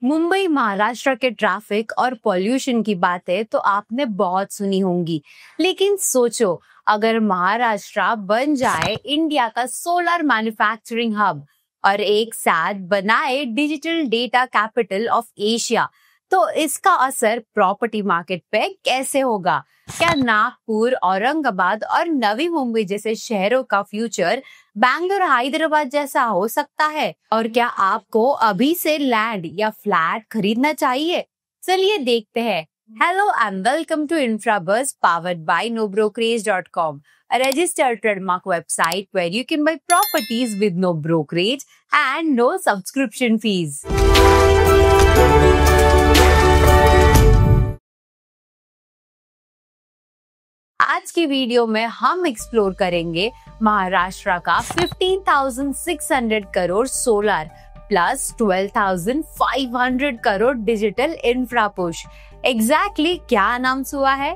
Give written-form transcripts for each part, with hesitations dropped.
मुंबई महाराष्ट्र के ट्रैफिक और पॉल्यूशन की बातें तो आपने बहुत सुनी होंगी, लेकिन सोचो अगर महाराष्ट्र बन जाए इंडिया का सोलर मैन्युफैक्चरिंग हब और एक साथ बनाए digital data capital of Asia, तो इसका असर प्रॉपर्टी मार्केट पे कैसे होगा? क्या नागपुर, औरंगाबाद और नवी मुंबई जैसे शहरों का फ्यूचर बैंगलोर, हैदराबाद जैसा हो सकता है? और क्या आपको अभी से लैंड या फ्लैट खरीदना चाहिए? चलिए देखते हैं। Hello and welcome to InfraBuzz powered by NoBrokerage.com, a registered trademark website where you can buy properties with no brokerage and no subscription fees. आज की वीडियो में हम एक्सप्लोर करेंगे महाराष्ट्र का 15,600 crore solar plus 12,500 crore digital infra push exactly क्या announce हुआ है।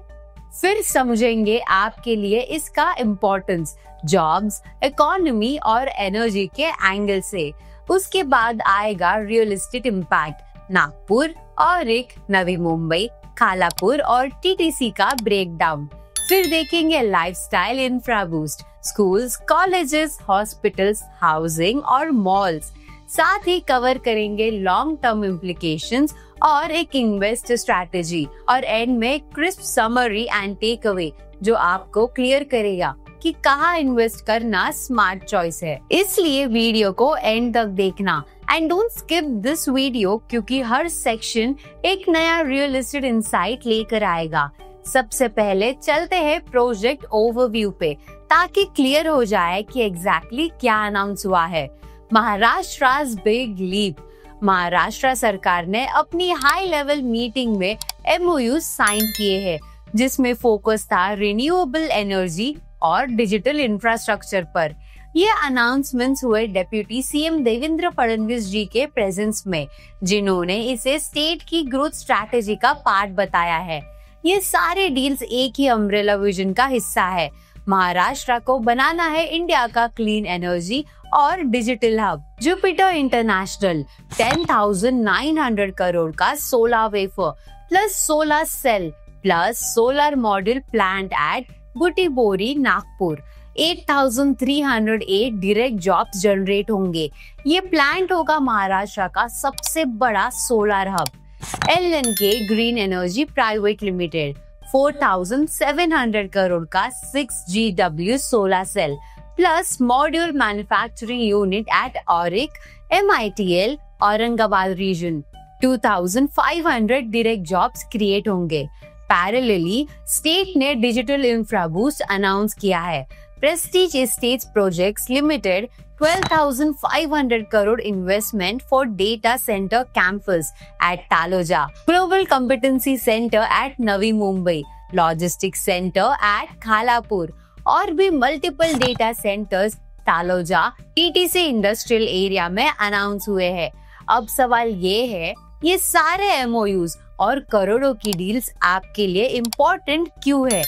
फिर समझेंगे आपके लिए इसका इम्पोर्टेंस जॉब्स, इकोनॉमी और एनर्जी के एंगल से। उसके बाद आएगा रियल एस्टेट इम्पैक्ट, नागपुर और एक नवी मुंबई, खालापुर और टीटीसी का ब्रेकडाउन। फिर देखेंगे lifestyle infra boost, schools, colleges, hospitals, housing और मॉल्स। साथ ही कवर करेंगे लॉन्ग टर्म इम्प्लीकेशंस और एक इन्वेस्ट स्ट्रैटेजी, और एंड में crisp summary and take away जो आपको क्लियर करेगा कि कहाँ इन्वेस्ट करना स्मार्ट चॉइस है। इसलिए वीडियो को एंड तक देखना and don't skip this video, क्योंकि हर सेक्शन एक नया रियल एस्टेट इंसाइट लेकर आएगा। सबसे पहले चलते हैं प्रोजेक्ट ओवरव्यू पे, ताकि क्लियर हो जाए कि एग्जैक्टली क्या अनाउंस हुआ है। महाराष्ट्र's बिग लीप। महाराष्ट्र सरकार ने अपनी हाई लेवल मीटिंग में MOU साइन किए हैं, जिसमें फोकस था रिन्यूएबल एनर्जी और डिजिटल इंफ्रास्ट्रक्चर पर। ये अनाउंसमेंट्स हुए डेप्यूटी सीएम देवेंद्र फडणवीस जी के प्रेजेंस में, जिन्होंने इसे स्टेट की ग्रोथ स्ट्रैटेजी का पार्ट बताया है। ये सारे डील्स एक ही अम्ब्रेला विजन का हिस्सा है। महाराष्ट्र को बनाना है इंडिया का क्लीन एनर्जी और digital hub. Jupiter International 10,900 crore का solar wafer plus solar cell plus solar module plant at Butibori, Nagpur. 8,308 direct jobs generate होंगे। ये प्लांट होगा महाराष्ट्र का सबसे बड़ा solar hub. LNK green energy private limited 4,700 crore का 6GW solar cell plus module manufacturing unit at Auric, MITL, Aurangabad region. 2,500 direct jobs create होंगे। Parallelly state ने digital infra boost announce किया है। Prestige estates projects limited 12,500 crore investment for data center campus at Taloja, Global Competency Center at Navi Mumbai, Logistics Center at Khalapur और भी multiple data centres Taloja TTC industrial area में announce हुए हैं। अब सवाल ये है, ये सारे MOUs और करोड़ों की डील्स आपके लिए इम्पोर्टेंट क्यों है?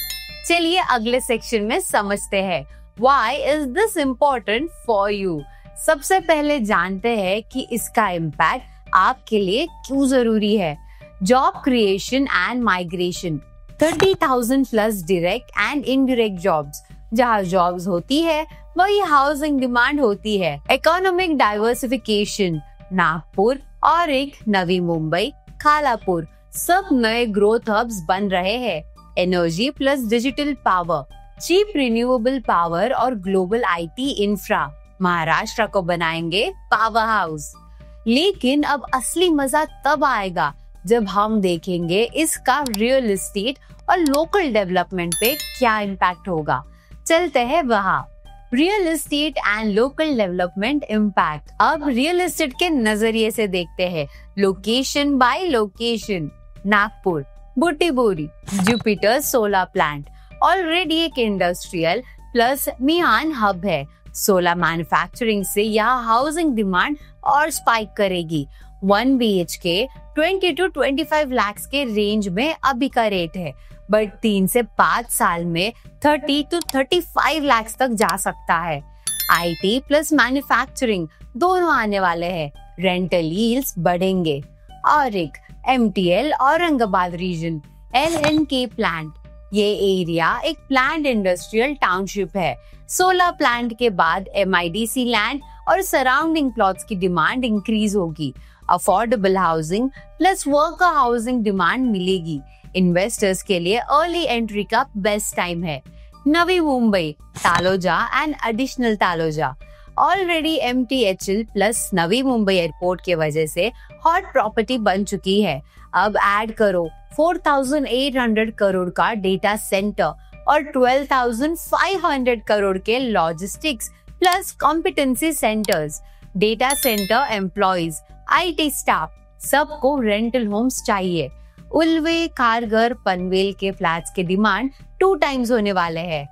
चलिए अगले सेक्शन में समझते हैं। Why is this important for you? सबसे पहले जानते हैं कि इसका इम्पैक्ट आपके लिए क्यों जरूरी है। Job creation and migration, 30,000 plus direct and indirect jobs. जहाँ जॉब्स होती है वही हाउसिंग डिमांड होती है। इकोनॉमिक डाइवर्सिफिकेशन, नागपुर और एक नवी मुंबई, खालापुर सब नए ग्रोथ हब्स बन रहे हैं। Energy plus digital power, cheap renewable power और ग्लोबल IT इंफ्रा। महाराष्ट्र को बनाएंगे पावर हाउस। लेकिन अब असली मजा तब आएगा जब हम देखेंगे इसका रियल एस्टेट और लोकल डेवलपमेंट पे क्या इम्पैक्ट होगा। चलते हैं वहाँ। Real estate and local development impact. अब रियल एस्टेट के नजरिए से देखते हैं, location by location. Nagpur, Butibori, Jupiter solar plant already एक इंडस्ट्रियल प्लस मियान हब है। सोलर मैन्युफैक्चरिंग से यहाँ हाउसिंग डिमांड और स्पाइक करेगी। 1 BHK 20 to 25 लाख के रेंज में अभी का रेट है, बट 3 से 5 साल में 30 to 35 लाख तक जा सकता है। IT प्लस मैन्युफैक्चरिंग दोनों आने वाले हैं। रेंटल यील्ड्स बढ़ेंगे। Auric MTL Aurangabad region LNK plant. ये एरिया एक प्लांट इंडस्ट्रियल टाउनशिप है। 16 प्लांट के बाद MIDC लैंड और सराउंडिंग प्लॉट्स की डिमांड इंक्रीज होगी। Affordable housing plus worker housing demand मिलेगी। इन्वेस्टर्स के लिए अर्ली एंट्री का बेस्ट टाइम है। Navi Mumbai Taloja and additional Taloja. Already MTHL plus Navi Mumbai airport के वजह से हॉट प्रॉपर्टी बन चुकी है। अब ऐड करो 4,800 करोड़ का डेटा सेंटर और 12,500 करोड़ के logistics plus competency centres. Data centre employees, IT staff, सबको रेंटल होम्स चाहिए। उल्वे, कारगर, पनवेल के फ्लैट्स के डिमांड 2 टाइम्स होने वाले हैं।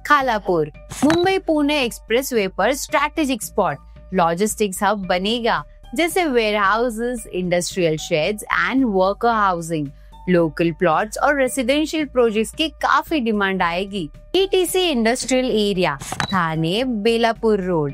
खालापुर मुंबई पुणे एक्सप्रेसवे पर स्ट्रैटेजिक स्पॉट, लॉजिस्टिक्स हब बनेगा जैसे warehouses, industrial sheds and worker housing. Local plots और रेसिडेंशियल प्रोजेक्ट्स की काफी डिमांड आएगी। ETC industrial area Thane Belapur road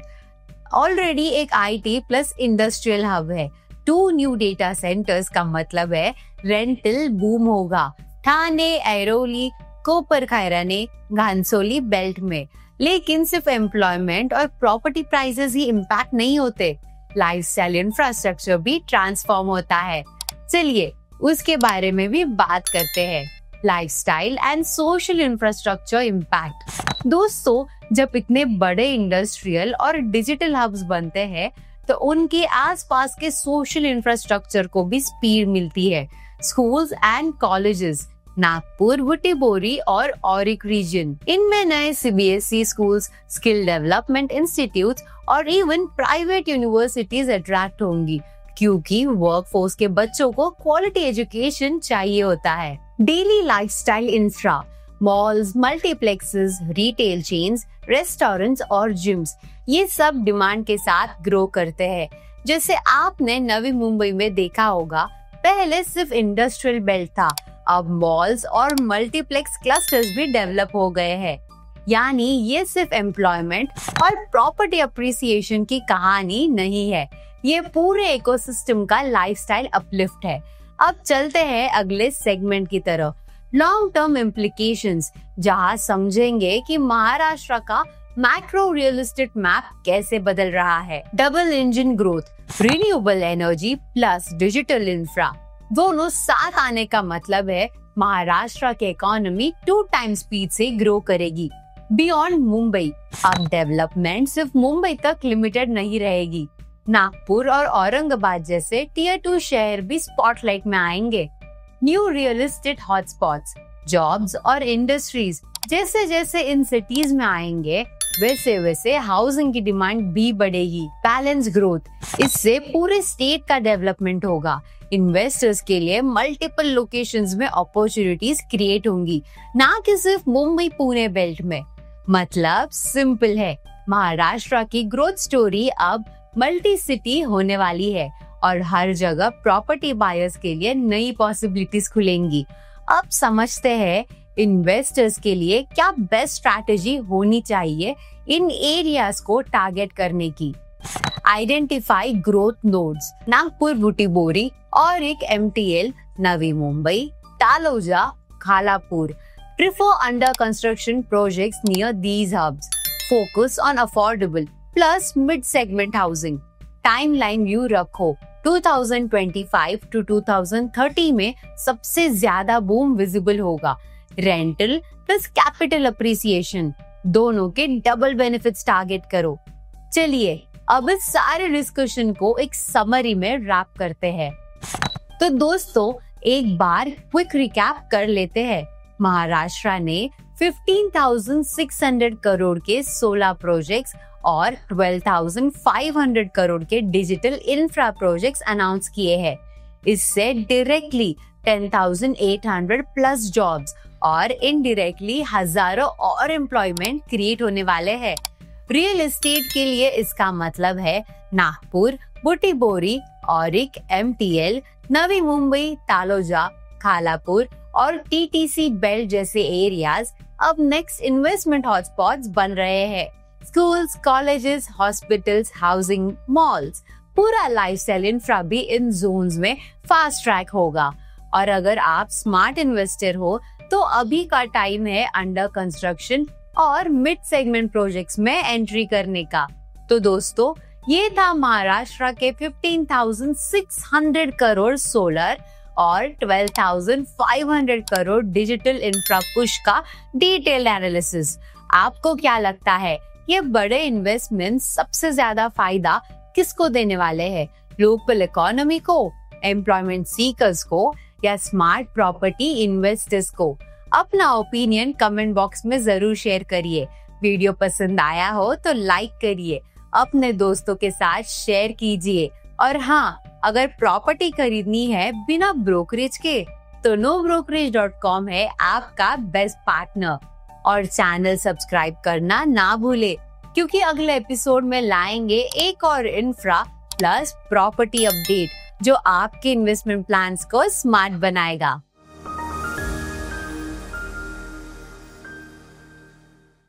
already एक IT प्लस इंडस्ट्रियल हब है। 2 न्यू डेटा सेंटर्स का मतलब है रेंटल बूम होगा। ठाणे, ऐरोली, कोपर खैराने, घानसोली बेल्ट में। लेकिन सिर्फ एम्प्लॉयमेंट और प्रॉपर्टी प्राइसेस ही इम्पैक्ट नहीं होते, लाइफस्टाइल इंफ्रास्ट्रक्चर भी ट्रांसफॉर्म होता है। चलिए उसके बारे में भी बात करते हैं। Lifestyle and social infrastructure impact. दोस्तों, जब इतने बड़े इंडस्ट्रियल और डिजिटल हब्स बनते हैं तो उनके आसपास के सोशल इंफ्रास्ट्रक्चर को भी स्पीड मिलती है। Schools and colleges Nagpur, Butibori और औरिक रीजन, इनमें नए CBSE schools, skill development institutes और इवन प्राइवेट यूनिवर्सिटीज अट्रैक्ट होंगी क्योंकि वर्कफोर्स के बच्चों को क्वालिटी एजुकेशन चाहिए होता है। Daily lifestyle infra, malls, multiplexes, retail chains, restaurants और जिम्स, ये सब डिमांड के साथ ग्रो करते हैं। जैसे आपने नवी मुंबई में देखा होगा, पहले सिर्फ इंडस्ट्रियल बेल्ट था, अब मॉल्स और मल्टीप्लेक्स क्लस्टर्स भी डेवलप हो गए हैं। यानी ये सिर्फ एम्प्लॉयमेंट और प्रॉपर्टी अप्रिसिएशन की कहानी नहीं है, ये पूरे इकोसिस्टम का लाइफस्टाइल अपलिफ्ट है। अब चलते हैं अगले सेगमेंट की तरफ, लॉन्ग टर्म इम्प्लीकेशंस, जहां समझेंगे कि महाराष्ट्र का मैक्रो रियल एस्टेट मैप कैसे बदल रहा है। Double engine growth, renewable energy plus digital infra, दोनों साथ आने का मतलब है महाराष्ट्र की इकोनॉमी 2 टाइम्स स्पीड से ग्रो करेगी। बियॉन्ड मुंबई, अब डेवलपमेंट सिर्फ मुंबई तक लिमिटेड नहीं रहेगी। नागपुर और औरंगाबाद जैसे Tier 2 शहर भी स्पॉटलाइट में आएंगे। Nu real estate hotspots, jobs और इंडस्ट्रीज जैसे जैसे इन सिटीज में आएंगे वैसे वैसे हाउसिंग की डिमांड भी बढ़ेगी। बैलेंस ग्रोथ, इससे पूरे स्टेट का डेवलपमेंट होगा। इन्वेस्टर्स के लिए मल्टीपल लोकेशंस में अपॉर्चुनिटीज क्रिएट होंगी, ना कि सिर्फ मुंबई पुणे बेल्ट में। मतलब सिंपल है, महाराष्ट्र की ग्रोथ स्टोरी अब मल्टी सिटी होने वाली है और हर जगह प्रॉपर्टी बायर्स के लिए नई पॉसिबिलिटीज खुलेंगी। अब समझते हैं इन्वेस्टर्स के लिए क्या बेस्ट स्ट्रैटेजी होनी चाहिए इन एरियाज को टारगेट करने की। Identify growth nodes, Nagpur, Butibori और एक MTL, Navi Mumbai, Taloja, Khalapur. Prefer under construction projects near these hubs. Focus on affordable plus mid-segment housing. Timeline view रखो, 2025 to 2030 में सबसे ज्यादा बूम विजिबल होगा। रेंटल प्लस कैपिटल अप्रिसिएशन, दोनों के डबल बेनिफिट्स टारगेट करो। चलिए अब इस सारे डिस्कशन को एक समरी में रैप करते हैं। तो दोस्तों, एक बार क्विक रिकैप कर लेते हैं। महाराष्ट्र ने 15,600 करोड़ के 16 प्रोजेक्ट्स और 12,500 करोड़ के डिजिटल इंफ्रा प्रोजेक्ट्स अनाउंस किए हैं। इससे डायरेक्टली 10,800 प्लस जॉब्स और इनडायरेक्टली हजारों और एम्प्लॉयमेंट क्रिएट होने वाले हैं। रियल एस्टेट के लिए इसका मतलब है नागपुर, बुटीबोरी, औरिक, MTL, नवी मुंबई, तालोजा, खालापुर और TTC बेल्ट जैसे एरियाज अब नेक्स्ट इन्वेस्टमेंट हॉटस्पॉट्स बन रहे हैं। Schools, colleges, hospitals, housing, malls, पूरा लाइफस्टाइल इंफ्रा भी इन जोन्स में फास्ट ट्रैक होगा। और अगर आप स्मार्ट इन्वेस्टर हो तो अभी का टाइम है अंडर कंस्ट्रक्शन और मिड सेगमेंट प्रोजेक्ट्स में एंट्री करने का। तो दोस्तों, ये था महाराष्ट्र के 15,600 करोड़ सोलर और 12,500 करोड़ डिजिटल इंफ्रा पुश का डिटेल्ड एनालिसिस। आपको क्या लगता है, ये बड़े इन्वेस्टमेंट सबसे ज्यादा फायदा किसको देने वाले हैं? लोकल इकोनॉमी को, एम्प्लॉयमेंट सीकर्स को, या स्मार्ट प्रॉपर्टी इन्वेस्टर्स को? अपना ओपिनियन कमेंट बॉक्स में जरूर शेयर करिए। वीडियो पसंद आया हो तो लाइक करिए, अपने दोस्तों के साथ शेयर कीजिए। और हाँ, अगर प्रॉपर्टी खरीदनी है बिना ब्रोकरेज के तो nobrokerage.com है आपका बेस्ट पार्टनर। और चैनल सब्सक्राइब करना ना भूले, क्योंकि अगले एपिसोड में लाएंगे एक और इंफ्रा प्लस प्रॉपर्टी अपडेट जो आपके इन्वेस्टमेंट प्लान्स को स्मार्ट बनाएगा।